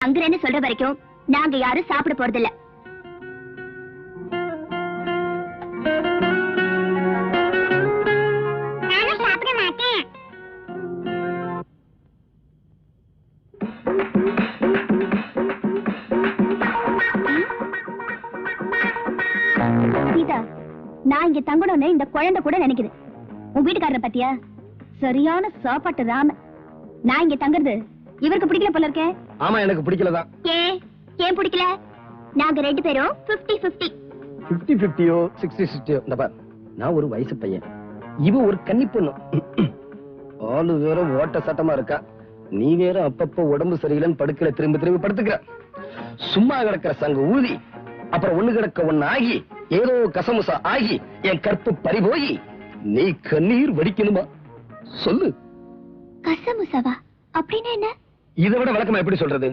தங்குறேன்னு சொல்ற வரைக்கும் நாங்க யாரும் சாப்பிட போறதில்ல. நானும் சாப்பிட மாட்டேன். கீதா, நான் இங்க தங்கணும்னு இந்த குழந்தை கூட நினைக்குது. உன் வீட்டுக்காரரை பத்தியா? சரியான சாப்பாட்டு ராம. நான் இங்க தங்குறது இவருக்கு பிடிக்கல போல இருக்கே. ஆமா, எனக்கு பிடிக்கலதான். ஏன் பிடிக்கல? நாங்க 2 பேரும் 50-50. 50-50யோ 60-60யோ, இந்த பார், நான் ஒரு வயசு பையன், இவ ஒரு கன்னி பொண்ணு. ஆளு வேற ஓட்ட சட்டமா இருக்கா, நீ வேற அப்பப்ப உடம்பு சரியில்லைன்னு படுக்கல திரும்பி திரும்பி படுத்துக்கிற. சும்மா கிடக்கிற சங்க ஊதி, அப்புறம் ஒண்ணு கிடக்க ஒண்ணு ஆகி, ஏதோ கசமுசா ஆகி என் கற்பு பறிபோய் நீ கண்ணீர் வடிக்கணுமா? சொல்லு. கசமுசாவா? அப்படின்னு என்ன? இதை விட விளக்கமா எப்படி சொல்றது?